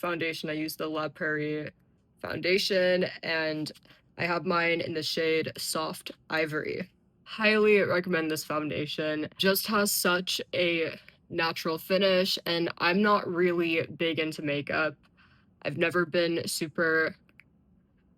foundation. I use the La Prairie foundation, and I have mine in the shade Soft Ivory. Highly recommend this foundation. Just has such a natural finish, and I'm not really big into makeup. I've never been super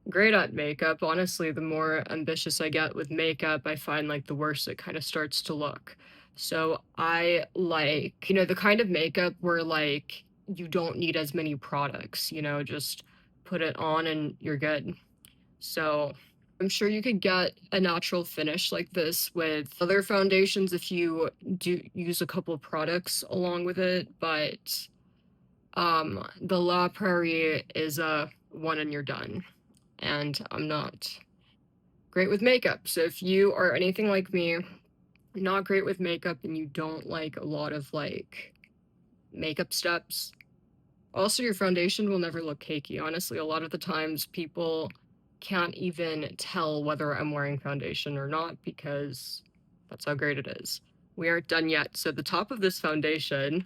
great at makeup. Honestly, the more ambitious I get with makeup, I find like the worse it kind of starts to look. So I like, the kind of makeup where like you don't need as many products, just put it on and you're good. So I'm sure you could get a natural finish like this with other foundations if you do use a couple products along with it, but the La Prairie is a one and you're done. And I'm not great with makeup. So if you are anything like me, not great with makeup, and you don't like a lot of like makeup steps, also your foundation will never look cakey. Honestly, a lot of the times people can't even tell whether I'm wearing foundation or not because that's how great it is. We aren't done yet. So the top of this foundation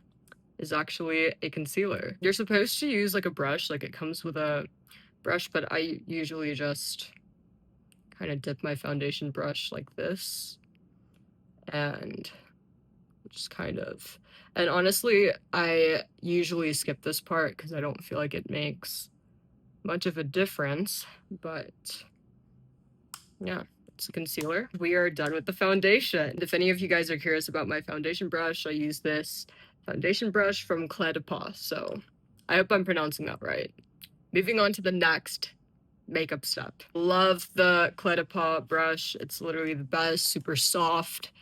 is actually a concealer. You're supposed to use like a brush, like it comes with a brush, but I usually just kind of dip my foundation brush like this and just kind of, and honestly, I usually skip this part because I don't feel like it makes much of a difference, but yeah, it's a concealer. We are done with the foundation. If any of you guys are curious about my foundation brush, I use this foundation brush from Clé de Pas, so I hope I'm pronouncing that right. Moving on to the next makeup step. Love the Clé de Pas brush. It's literally the best, super soft,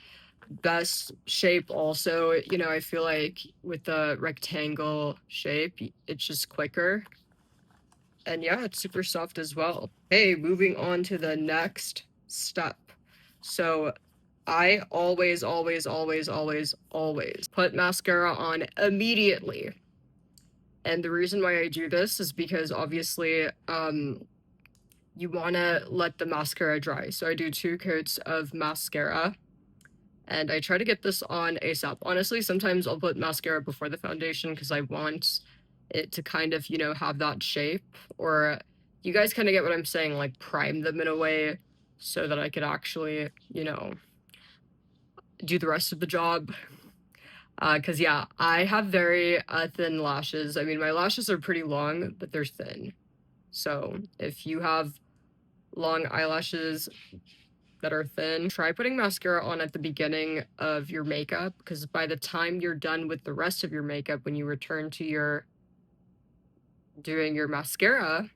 best shape also. I feel like with the rectangle shape, it's just quicker. And yeah, it's super soft as well. Hey, moving on to the next step. So I always put mascara on immediately. And the reason why I do this is because obviously, you want to let the mascara dry. So I do 2 coats of mascara and I try to get this on ASAP. Honestly, sometimes I'll put mascara before the foundation because I want it to kind of, have that shape, or you guys kind of get what I'm saying, like prime them in a way so that I could actually, do the rest of the job. Because yeah, I have very thin lashes. I mean, my lashes are pretty long, but they're thin. So if you have long eyelashes that are thin, try putting mascara on at the beginning of your makeup, because by the time you're done with the rest of your makeup, when you return to doing your mascara,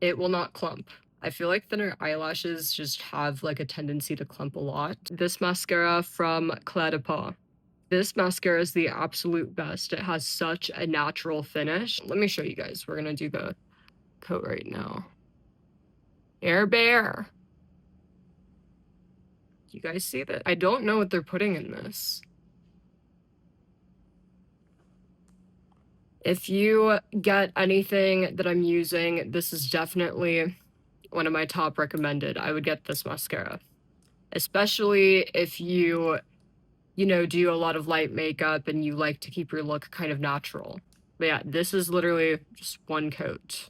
it will not clump. I feel like thinner eyelashes just have like a tendency to clump a lot. This mascara from Clé de Pas. This mascara is the absolute best. It has such a natural finish. Let me show you guys. We're gonna do the coat right now. Air Bear. You guys see that? I don't know what they're putting in this. If you get anything that I'm using, this is definitely one of my top recommended. I would get this mascara, especially if you do a lot of light makeup and you like to keep your look kind of natural. But yeah, this is literally just 1 coat.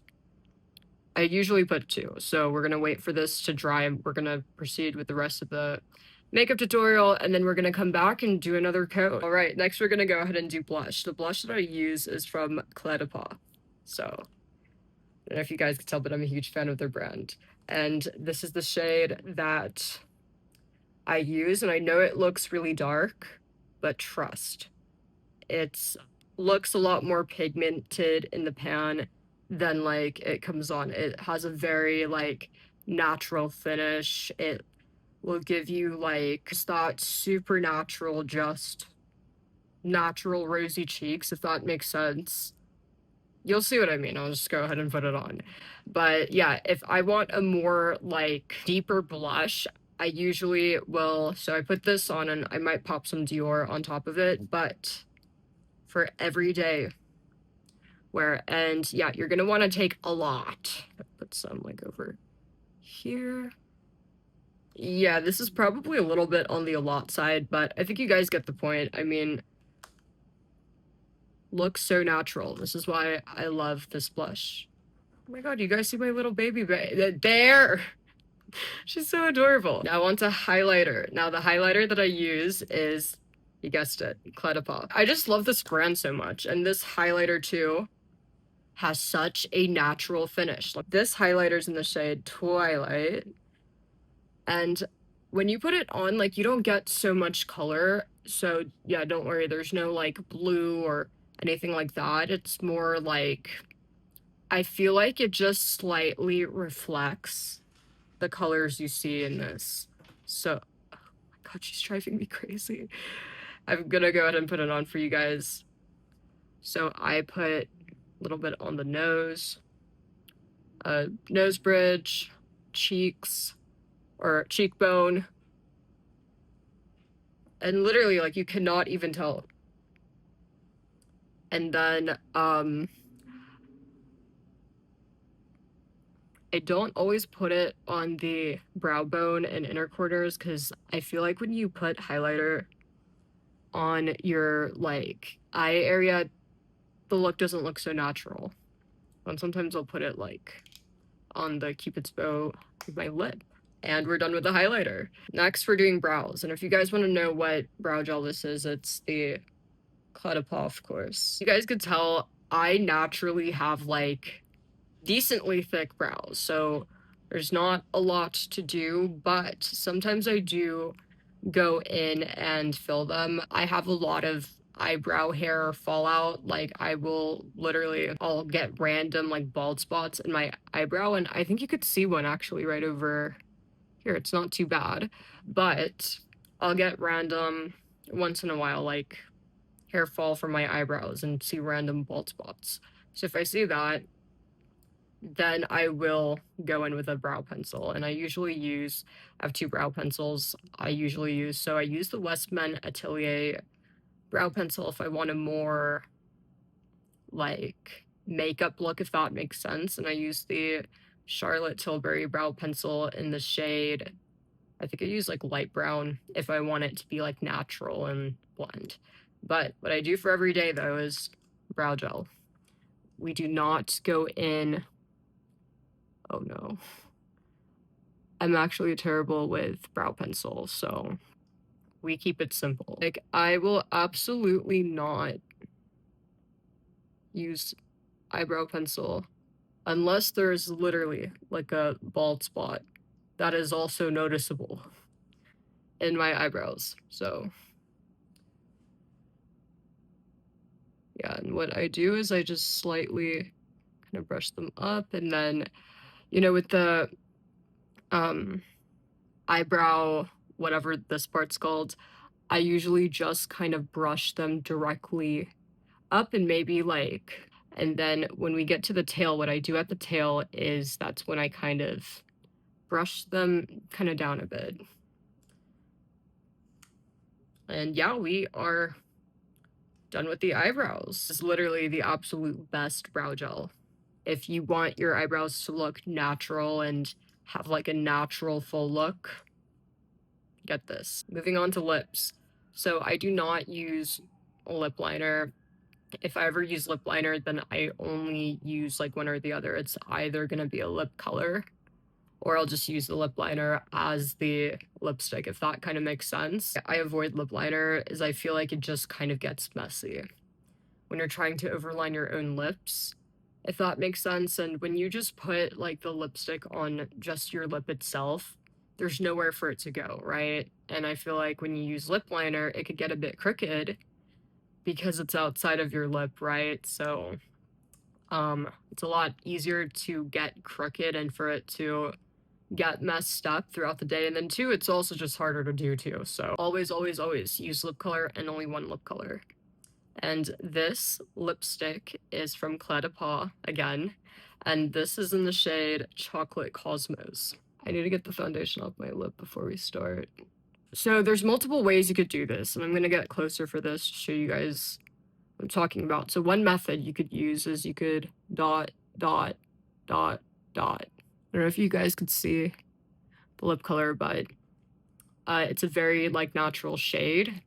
I usually put 2, so we're gonna wait for this to dry and we're gonna proceed with the rest of the makeup tutorial, and then we're gonna come back and do another coat. All right, next we're gonna go ahead and do blush. The blush that I use is from Clé de Pas. So I don't know if you guys can tell, but I'm a huge fan of their brand. And this is the shade that I use, and I know it looks really dark, but trust, it looks a lot more pigmented in the pan than like it comes on. It has a very like natural finish. It will give you like just that supernatural, just natural rosy cheeks, if that makes sense. You'll see what I mean. I'll just go ahead and put it on. But yeah, if I want a more like deeper blush, I usually will, so I put this on and I might pop some Dior on top of it, but for everyday wear, and yeah, you're gonna want to take a lot. Put some like over here. Yeah, this is probably a little bit on the a lot side, but I think you guys get the point. I mean, looks so natural. This is why I love this blush. Oh my god, you guys see my little baby there? She's so adorable. Now on to highlighter. Now the highlighter that I use is, you guessed it, Clé I just love this brand so much, and this highlighter too has such a natural finish. Like, this highlighter's in the shade Twilight, and when you put it on, like, you don't get so much color. So yeah, don't worry, there's no like blue or anything like that. It's more like, I feel like it just slightly reflects the colors you see in this. So, oh my god, she's driving me crazy. I'm gonna go ahead and put it on for you guys. So I put a little bit on the nose, nose bridge, cheeks, or cheekbone, and literally, like, you cannot even tell. And then I don't always put it on the brow bone and inner corners, because I feel like when you put highlighter on your like eye area, the look doesn't look so natural. And sometimes I'll put it like on the cupid's bow of my lip. And we're done with the highlighter. Next, we're doing brows. And if you guys want to know what brow gel this is, it's the Clé of course. You guys could tell I naturally have like decently thick brows, so there's not a lot to do, but sometimes I do go in and fill them. I have a lot of eyebrow hair fallout. Like, I'll get random like bald spots in my eyebrow, and I think you could see one actually right over here. It's not too bad, but I'll get random once in a while like hair fall from my eyebrows and see random bald spots. So if I see that, then I will go in with a brow pencil. And I have two brow pencils I usually use. So I use the Westman Atelier brow pencil if I want a more like makeup look, if that makes sense. And I use the Charlotte Tilbury brow pencil in the shade, I think I use like light brown, if I want it to be like natural and blend. But what I do for every day though is brow gel. We do not go in. Oh no. I'm actually terrible with brow pencils, so we keep it simple. Like, I will absolutely not use eyebrow pencil unless there's literally like a bald spot that is also noticeable in my eyebrows. So yeah, and what I do is I just slightly kind of brush them up, and then, with the eyebrow, whatever this part's called, I usually just kind of brush them directly up, and and then when we get to the tail, what I do at the tail is that's when I kind of brush them kind of down a bit. And yeah, we are done with the eyebrows. This is literally the absolute best brow gel. If you want your eyebrows to look natural and have like a natural full look, get this. Moving on to lips. So I do not use a lip liner. If I ever use lip liner, then I only use like one or the other. It's either gonna be a lip color, or I'll just use the lip liner as the lipstick, if that kind of makes sense. I avoid lip liner as I feel like it just kind of gets messy when you're trying to overline your own lips, if that makes sense. And when you just put like the lipstick on just your lip itself, there's nowhere for it to go, right? And I feel like when you use lip liner, it could get a bit crooked because it's outside of your lip, right? So it's a lot easier to get crooked and for it to get messed up throughout the day. And then two, it's also just harder to do too. So always, always, always use lip color and only one lip color. And this lipstick is from Clé again, and this is in the shade Chocolate Cosmos. I need to get the foundation off my lip before we start. So there's multiple ways you could do this, and I'm gonna get closer for this to show you guys what I'm talking about. So one method you could use is you could dot, dot, dot, dot. I don't know if you guys could see the lip color, but it's a very like natural shade.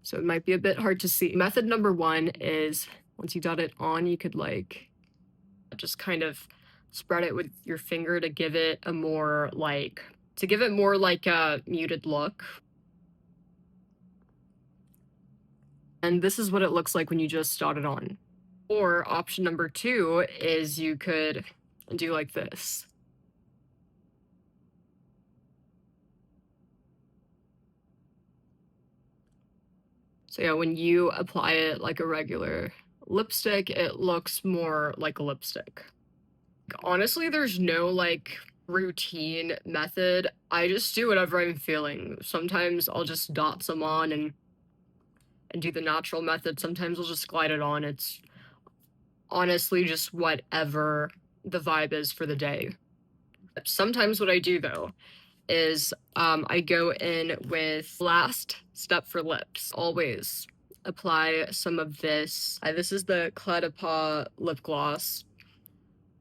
so it might be a bit hard to see. Method number 1 is once you got it on, you could like just kind of spread it with your finger to give it a more like a muted look. And this is what it looks like when you just dot it on. Or option number 2 is you could do like this. So yeah, when you apply it like a regular lipstick, it looks more like a lipstick. Honestly, there's no like routine method. I just do whatever I'm feeling. Sometimes I'll just dot some on and do the natural method. Sometimes I'll just glide it on. It's honestly just whatever the vibe is for the day. Sometimes what I do though is I go in with last step for lips. Always apply some of this. This is the Clé de Pas lip gloss.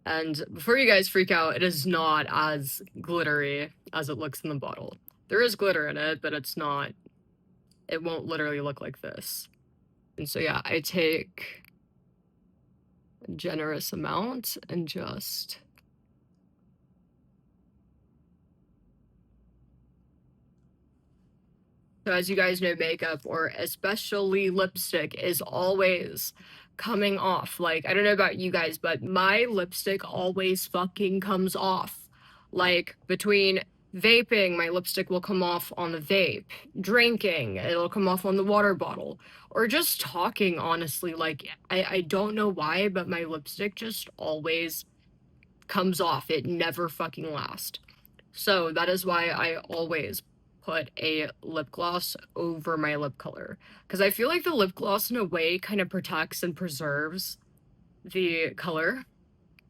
And before you guys freak out, it is not as glittery as it looks in the bottle. There is glitter in it, but it's not, it won't literally look like this. And so yeah, I take a generous amount and just so as you guys know, makeup, or especially lipstick, is always coming off. Like, I don't know about you guys, but my lipstick always fucking comes off. Like, between vaping, my lipstick will come off on the vape. Drinking, it'll come off on the water bottle. Or just talking, honestly. Like, I don't know why, but my lipstick just always comes off. It never fucking lasts. So that is why I always put a lip gloss over my lip color, because I feel like the lip gloss in a way kind of protects and preserves the color,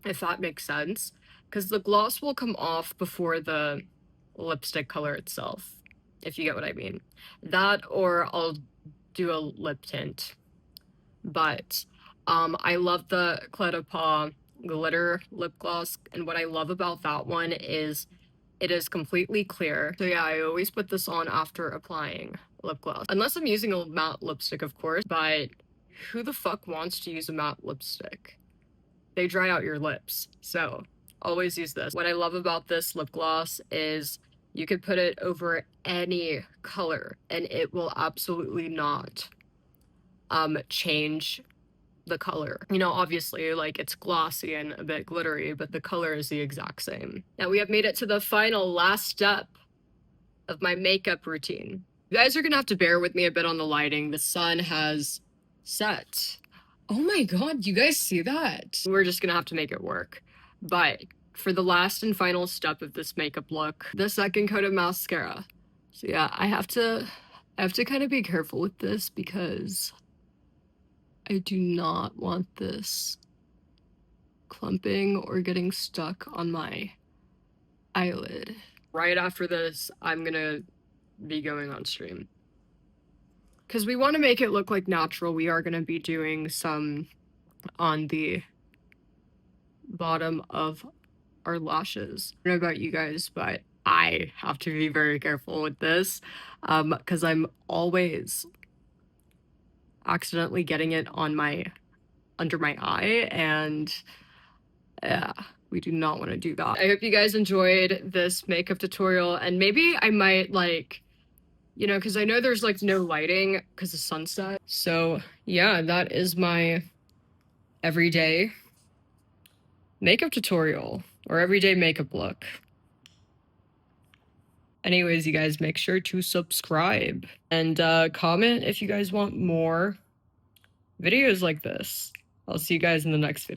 if that makes sense, because the gloss will come off before the lipstick color itself, if you get what I mean. That, or I'll do a lip tint. But I love the Clé de Pas glitter lip gloss, and what I love about that one is it is completely clear. So yeah, I always put this on after applying lip gloss. Unless I'm using a matte lipstick, of course, but who the fuck wants to use a matte lipstick? They dry out your lips. So always use this. What I love about this lip gloss is you could put it over any color and it will absolutely not change the color. You know, obviously, like, it's glossy and a bit glittery, but the color is the exact same. Now we have made it to the final last step of my makeup routine. You guys are gonna have to bear with me a bit on the lighting. The sun has set. Oh my god, you guys see that? We're just gonna have to make it work. But for the last and final step of this makeup look, the second coat of mascara. So yeah, I have to kind of be careful with this because I do not want this clumping or getting stuck on my eyelid. Right after this, I'm gonna be going on stream. Because we want to make it look like natural, we are gonna be doing some on the bottom of our lashes. I don't know about you guys, but I have to be very careful with this because I'm always accidentally getting it on under my eye, and yeah, we do not want to do that. I hope you guys enjoyed this makeup tutorial, and maybe I might, like, you know, because I know there's like no lighting because of sunset. So yeah, that is my everyday makeup tutorial, or everyday makeup look. Anyways, you guys, make sure to subscribe and comment if you guys want more videos like this. I'll see you guys in the next video.